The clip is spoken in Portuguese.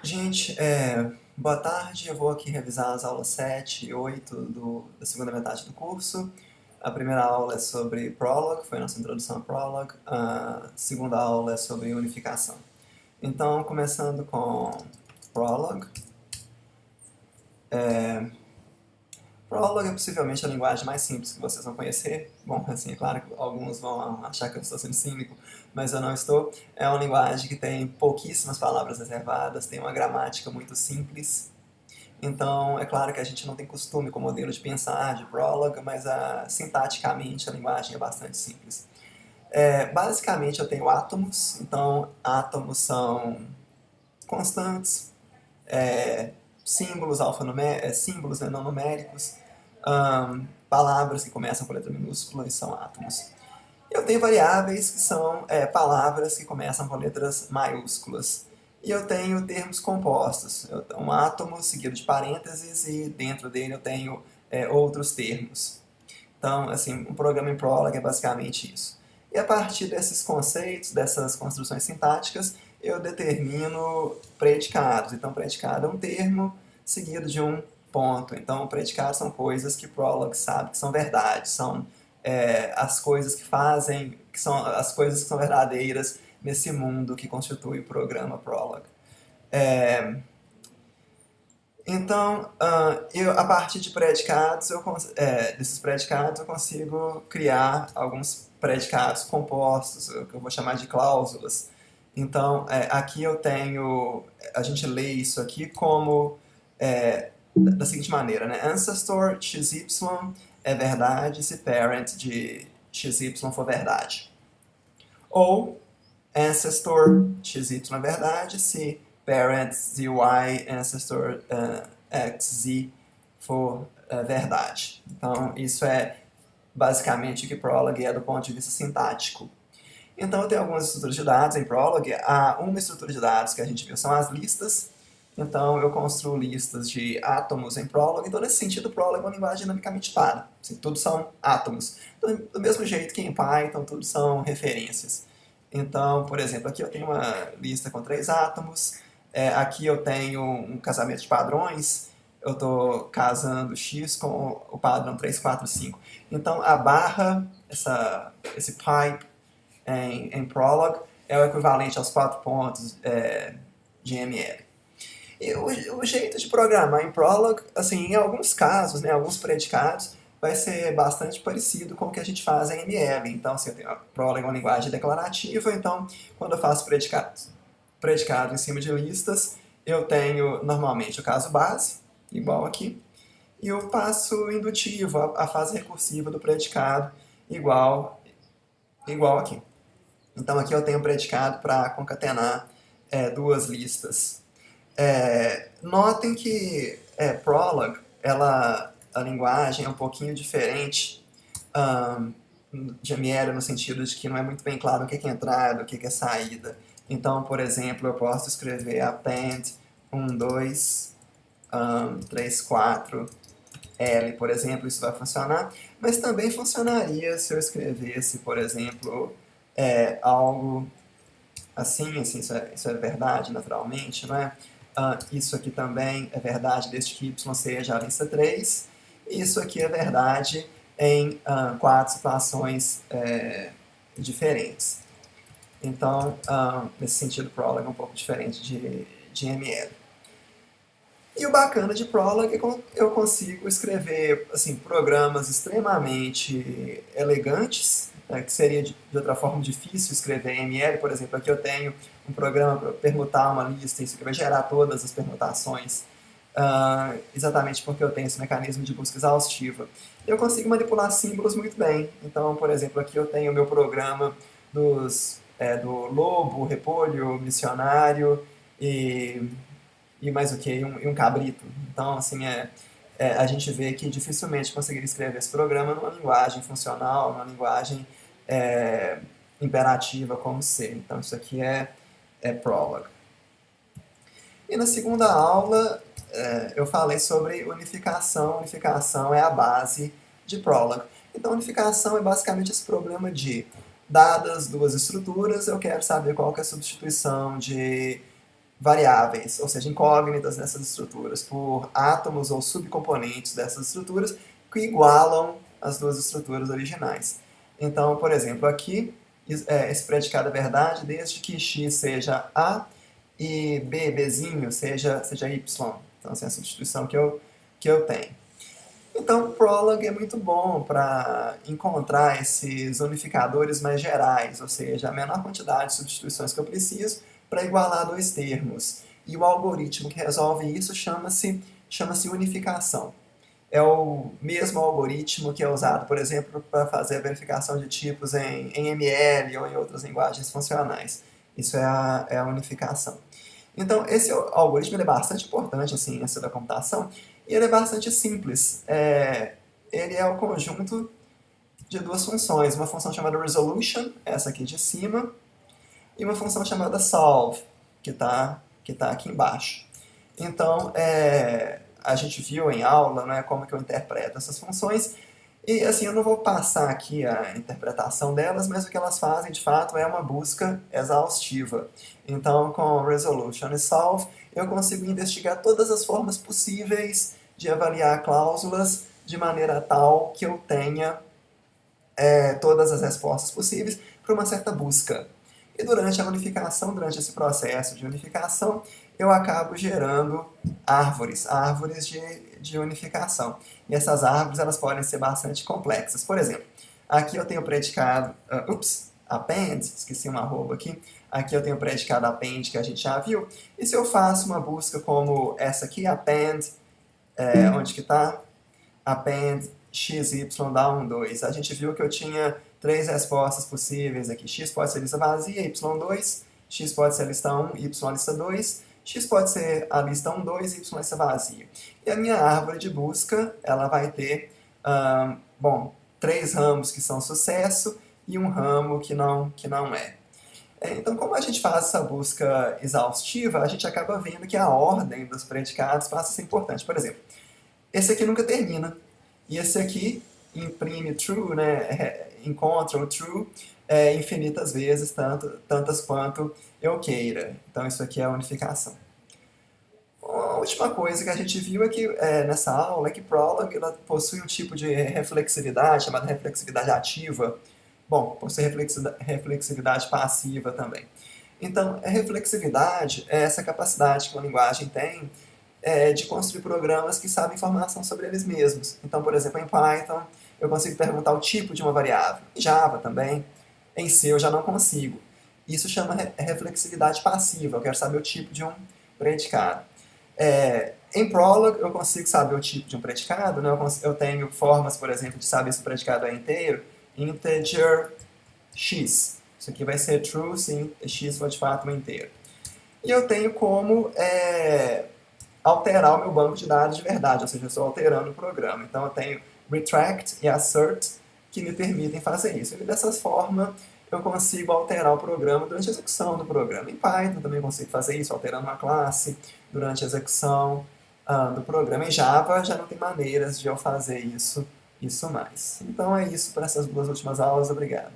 Gente, boa tarde. Eu vou aqui revisar as aulas 7 e 8 da segunda metade do curso. A primeira aula é sobre Prolog, foi a nossa introdução a Prolog. A segunda aula é sobre unificação. Então, começando com Prolog. Prolog é possivelmente a linguagem mais simples que vocês vão conhecer. Bom, assim, é claro que alguns vão achar que eu estou sendo cínico, mas eu não estou. É uma linguagem que tem pouquíssimas palavras reservadas, tem uma gramática muito simples. Então, é claro que a gente não tem costume com o modelo de pensar de Prolog, mas sintaticamente a linguagem é bastante simples. Basicamente, eu tenho átomos, então átomos são constantes, é, símbolos, símbolos, né, não numéricos, palavras que começam com letra minúscula e são átomos. Eu tenho variáveis que são palavras que começam com letras maiúsculas. E eu tenho termos compostos. Um átomo seguido de parênteses e dentro dele eu tenho outros termos. Então, assim, um programa em Prolog é basicamente isso. E a partir desses conceitos, dessas construções sintáticas, eu determino predicados. Então, predicado é um termo seguido de um ponto. Então, predicados são coisas que Prolog sabe que são verdades, são as coisas que fazem, que são as coisas que são verdadeiras nesse mundo que constitui o programa Prolog. É, então, a partir de predicados, desses predicados, eu consigo criar alguns predicados compostos, que eu vou chamar de cláusulas. Então, aqui eu tenho, a gente lê isso aqui como, da seguinte maneira, né? Ancestor XY é verdade se parent de XY for verdade. Ou ancestor XY é verdade se parent ZY ancestor XZ for verdade. Então, isso é basicamente o que Prolog é do ponto de vista sintático. Então, eu tenho algumas estruturas de dados em Prolog. Uma estrutura de dados que a gente viu são as listas. Então, eu construo listas de átomos em Prolog. Então, nesse sentido, Prolog é uma linguagem dinamicamente para. Assim, tudo são átomos. Do mesmo jeito que em Python, tudo são referências. Então, por exemplo, aqui eu tenho uma lista com 3 átomos. Aqui eu tenho um casamento de padrões. Eu estou casando X com o padrão 3, 4, 5. Então, a barra, esse pipe em Prolog, é o equivalente aos 4 pontos de ML. E o jeito de programar em Prolog, assim, em alguns casos, né, alguns predicados, vai ser bastante parecido com o que a gente faz em ML. Então, assim, Prolog é uma linguagem declarativa, então, quando eu faço predicado em cima de listas, eu tenho normalmente o caso base, igual aqui, e o passo indutivo, a fase recursiva do predicado, igual aqui. Então aqui eu tenho um predicado para concatenar duas listas. Notem que Prolog, a linguagem é um pouquinho diferente de ML no sentido de que não é muito bem claro o que é entrada, o que é saída. Então, por exemplo, eu posso escrever append 1, 2, 3, 4, L, por exemplo, isso vai funcionar, mas também funcionaria se eu escrevesse, por exemplo, algo assim, isso é verdade naturalmente, não é? Isso aqui também é verdade desde que y seja a lista 3, isso aqui é verdade em 4 situações diferentes. Então, nesse sentido, Prolog é um pouco diferente de ML. E o bacana de Prolog é que eu consigo escrever assim, programas extremamente elegantes, que seria de outra forma difícil escrever em ML. Por exemplo, aqui eu tenho um programa para permutar uma lista, isso aqui vai gerar todas as permutações, exatamente porque eu tenho esse mecanismo de busca exaustiva. Eu consigo manipular símbolos muito bem. Então, por exemplo, aqui eu tenho o meu programa do lobo, repolho, missionário e mais o que? E um cabrito. Então, assim, a gente vê que dificilmente conseguiria escrever esse programa numa linguagem funcional, numa linguagem é, imperativa como C. Então, isso aqui é Prolog. E na segunda aula, eu falei sobre unificação. Unificação é a base de Prolog. Então, unificação é basicamente esse problema dadas duas estruturas, eu quero saber qual que é a substituição de variáveis, ou seja, incógnitas dessas estruturas, por átomos ou subcomponentes dessas estruturas que igualam as duas estruturas originais. Então, por exemplo, aqui, esse predicado é verdade desde que x seja A e bzinho seja y. Então, essa é a substituição que eu tenho. Então, o Prolog é muito bom para encontrar esses unificadores mais gerais, ou seja, a menor quantidade de substituições que eu preciso para igualar dois termos. E o algoritmo que resolve isso chama-se unificação. É o mesmo algoritmo que é usado, por exemplo, para fazer a verificação de tipos em ML ou em outras linguagens funcionais. Isso é a unificação. Então, esse algoritmo ele é bastante importante em ciência da computação e ele é bastante simples. Ele é o conjunto de duas funções, uma função chamada resolution, essa aqui de cima, e uma função chamada solve, que está aqui embaixo. Então, a gente viu em aula, né, como que eu interpreto essas funções, e assim, eu não vou passar aqui a interpretação delas, mas o que elas fazem, de fato, é uma busca exaustiva. Então, com resolution e solve, eu consigo investigar todas as formas possíveis de avaliar cláusulas de maneira tal que eu tenha todas as respostas possíveis para uma certa busca. E durante a unificação, durante esse processo de unificação, eu acabo gerando árvores de unificação. E essas árvores elas podem ser bastante complexas. Por exemplo, aqui eu tenho o predicado, append, esqueci uma arroba aqui, aqui eu tenho o predicado append que a gente já viu, e se eu faço uma busca como essa aqui, append, onde que está? Append xy dá 1, 2. A gente viu que eu tinha três respostas possíveis aqui. X pode ser lista vazia, y2, x pode ser a lista 1, y a lista 2, x pode ser a lista 1, 2, y a lista vazia. E a minha árvore de busca, ela vai ter, três ramos que são sucesso e um ramo que não é. Então, como a gente faz essa busca exaustiva, a gente acaba vendo que a ordem dos predicados passa a ser importante. Por exemplo, esse aqui nunca termina. E esse aqui imprime true, né, encontra o true infinitas vezes, tantas quanto eu queira. Então isso aqui é a unificação. A última coisa que a gente viu aqui nessa aula é que Prolog ela possui um tipo de reflexividade chamada reflexividade ativa. Bom, possui reflexividade passiva também. Então, a reflexividade é essa capacidade que uma linguagem tem de construir programas que sabem informação sobre eles mesmos. Então, por exemplo, em Python, eu consigo perguntar o tipo de uma variável. Em Java também. Em C eu já não consigo. Isso chama reflexividade passiva. Eu quero saber o tipo de um predicado. Em Prolog, eu consigo saber o tipo de um predicado. Né? Eu tenho formas, por exemplo, de saber se o predicado é inteiro. Integer x. Isso aqui vai ser true se x for de fato um inteiro. E eu tenho como alterar o meu banco de dados de verdade, ou seja, eu estou alterando o programa. Então eu tenho retract e assert que me permitem fazer isso. E dessa forma eu consigo alterar o programa durante a execução do programa. Em Python também consigo fazer isso, alterando uma classe durante a execução do programa. Em Java já não tem maneiras de eu fazer isso mais. Então é isso para essas duas últimas aulas. Obrigado.